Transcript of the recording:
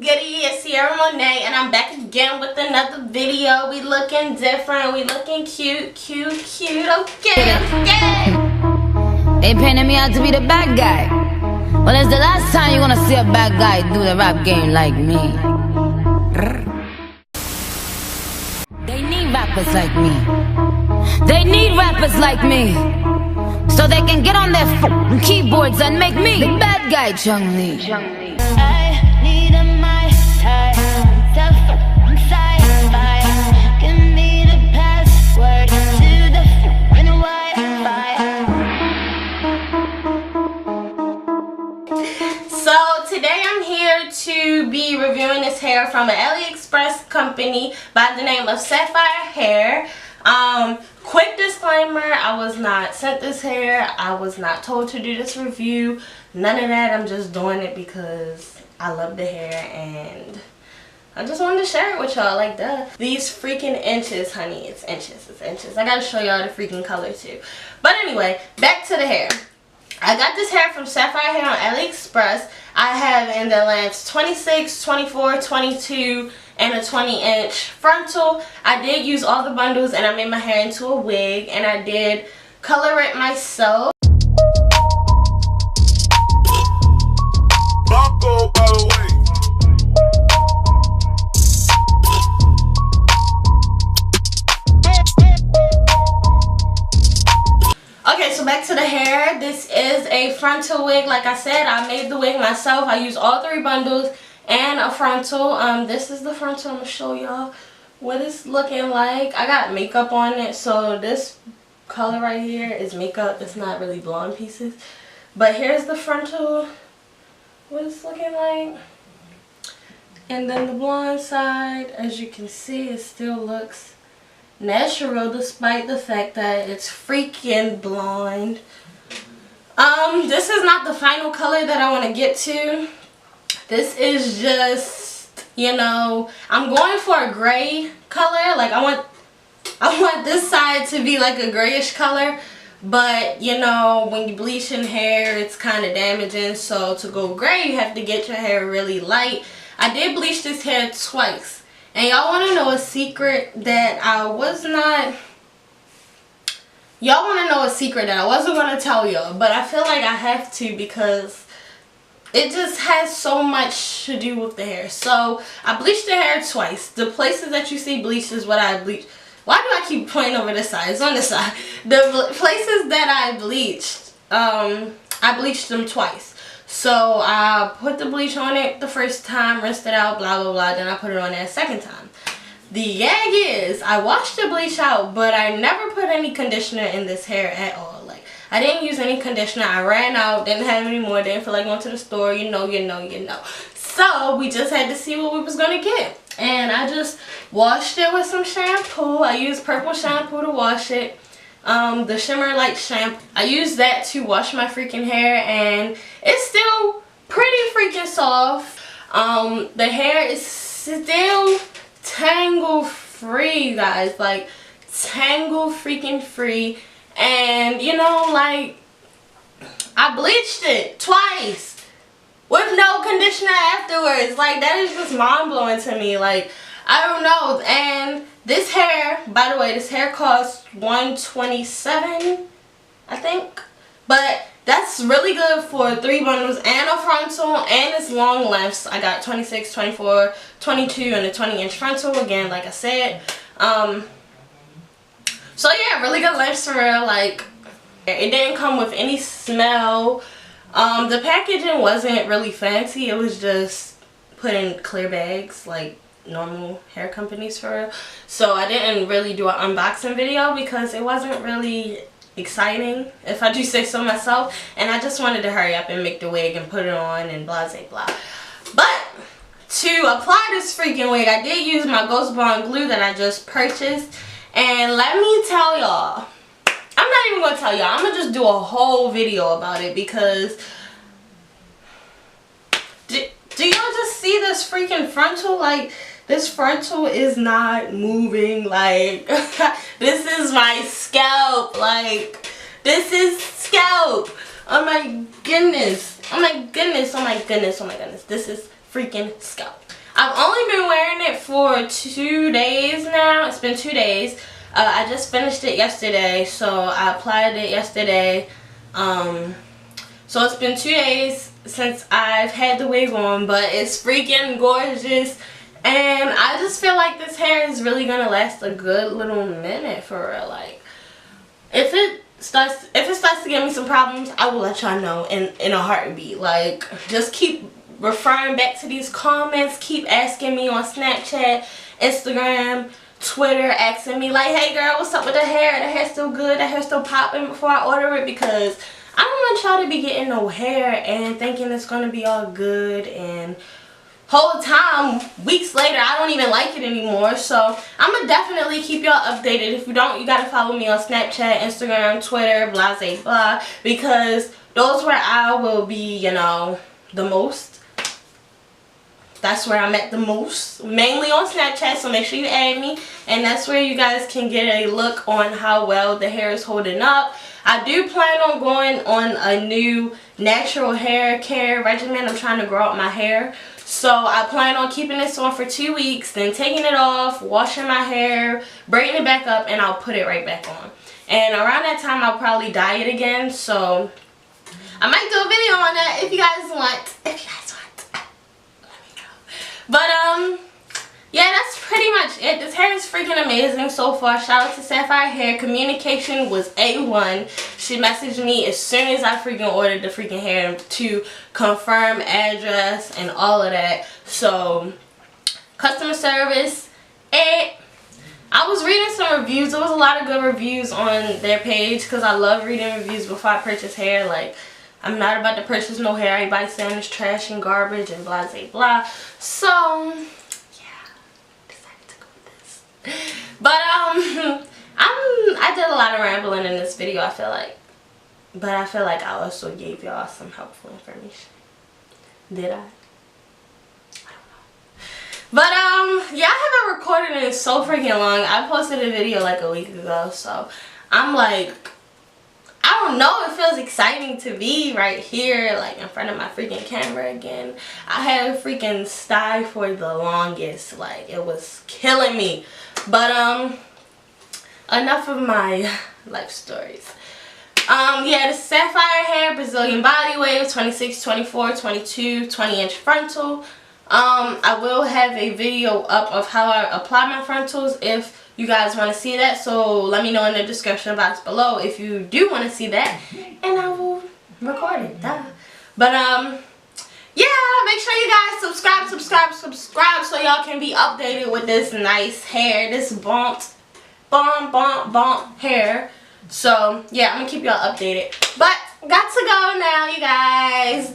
goody? It's Sierra Monet, and I'm back again with another video. We looking different, we looking cute, okay. They painted me out to be the bad guy. Well, it's the last time you're gonna see a bad guy do the rap game like me. They need rappers like me. They need rappers like me, so they can get on their keyboards and make me the bad guy, Chung-Li. I need a my type, Sapphire. Give me the password to the Wi-Fi. So today I'm here to be reviewing this hair from an Aliexpress company by the name of Sapphire hair. Quick disclaimer, I was not sent this hair. I was not told to do this review. None of that. I'm just doing it because I love the hair and I just wanted to share it with y'all like that. These freaking inches, honey. It's inches. I gotta show y'all the freaking color too. But anyway, back to the hair. I got this hair from Sapphire hair on AliExpress. I have in the lengths 26, 24, 22, and a 20-inch frontal. I did use all the bundles and I made my hair into a wig, and I did color it myself. Okay, so back to the hair. This is a frontal wig. Like I said, I made the wig myself. I used all 3 bundles and a frontal. This is the frontal. I'm gonna show y'all what it's looking like. I got makeup on it, so this color right here is makeup. It's not really blonde pieces, but here's the frontal, what it's looking like. And then the blonde side, as you can see, it still looks natural despite the fact that it's freaking blonde. This is not the final color that I want to get to. This is just, you know, I'm going for a gray color. Like I want this side to be like a grayish color, but you know, when you bleaching hair, it's kind of damaging. So to go gray, you have to get your hair really light. I did bleach this hair twice. And y'all want to know a secret that I wasn't going to tell y'all, but I feel like I have to because it just has so much to do with the hair. So I bleached the hair twice. The places that you see bleached is what I bleached. Why do I keep pointing over this side? It's on this side. The places that I bleached them twice. So I put the bleach on it the first time, rinsed it out, blah blah blah, then I put it on there a second time. The gag is I washed the bleach out, but I never put any conditioner in this hair at all. Like I didn't use any conditioner. I ran out, didn't have any more, didn't feel like going to the store, you know. So we just had to see what we was gonna get. And I just washed it with some shampoo. I used purple shampoo to wash it. The Shimmer Light shampoo, I used that to wash my freaking hair, and it's still pretty freaking soft. The hair is still tangle free, guys, like tangle freaking free. And you know, like I bleached it twice with no conditioner afterwards. Like that is just mind-blowing to me. Like I don't know. And this hair, by the way, this hair costs $127, I think. But that's really good for 3 bundles and a frontal, and it's long lengths. I got 26, 24, 22, and a 20-inch frontal, again, like I said. So yeah, really good lengths for real. Like, it didn't come with any smell. The packaging wasn't really fancy. It was just put in clear bags, like normal hair companies for real. So I didn't really do an unboxing video because it wasn't really exciting, if I do say so myself, and I just wanted to hurry up and make the wig and put it on and blah blah. But to apply this freaking wig, I did use my Ghost Bond glue that I just purchased, and let me tell y'all, I'm not even gonna tell y'all, I'm gonna just do a whole video about it because do y'all just see this freaking frontal? Like, this frontal is not moving. Like, this is my scalp. Like, this is scalp. Oh my goodness. Oh my goodness. Oh my goodness. Oh my goodness. This is freaking scalp. I've only been wearing it for 2 days now. It's been 2 days. I just finished it yesterday, so I applied it yesterday. So it's been 2 days since I've had the wig on, but it's freaking gorgeous. And I just feel like this hair is really gonna last a good little minute for real. Like, if it starts to give me some problems, I will let y'all know in a heartbeat. Like, just keep referring back to these comments, keep asking me on Snapchat, Instagram, Twitter, asking me like, hey girl, what's up with the hair? The hair's still good, the hair's still popping, before I order it, because I don't want y'all to be getting no hair and thinking it's gonna be all good, and whole time, weeks later, I don't even like it anymore. So I'm gonna definitely keep y'all updated. If you don't, you gotta follow me on Snapchat, Instagram, Twitter, blah, blah, blah, because those where I will be, you know, the most. That's where I'm at the most, mainly on Snapchat, so make sure you add me, and that's where you guys can get a look on how well the hair is holding up. I do plan on going on a new natural hair care regimen. I'm trying to grow out my hair, so I plan on keeping this on for 2 weeks, then taking it off, washing my hair, braiding it back up, and I'll put it right back on. And around that time, I'll probably dye it again, so I might do a video on that if you guys want. But yeah, that's pretty much it. This hair is freaking amazing so far. Shout out to Sapphire Hair. Communication was A1. She messaged me as soon as I freaking ordered the freaking hair to confirm address and all of that. So, customer service, I was reading some reviews. There was a lot of good reviews on their page, because I love reading reviews before I purchase hair. Like, I'm not about to purchase no hair. Everybody's saying it's trash and garbage and blah, blah, blah. So, yeah, decided to go with this. But, I did a lot of rambling in this video, I feel like. But I feel like I also gave y'all some helpful information. Did I? But, yeah, I haven't recorded in so freaking long. I posted a video like a week ago, so I'm like, I don't know, it feels exciting to be right here, like in front of my freaking camera again. I had a freaking sty for the longest, like it was killing me. But enough of my life stories. Yeah, the Sapphire Hair Brazilian Body Wave 26, 24, 22, 20-inch frontal. I will have a video up of how I apply my frontals if you guys want to see that, so let me know in the description box below if you do want to see that, and I will record it. Duh. But yeah, make sure you guys subscribe so y'all can be updated with this nice hair, this bomb hair. So yeah, I'm gonna keep y'all updated, but got to go now, you guys.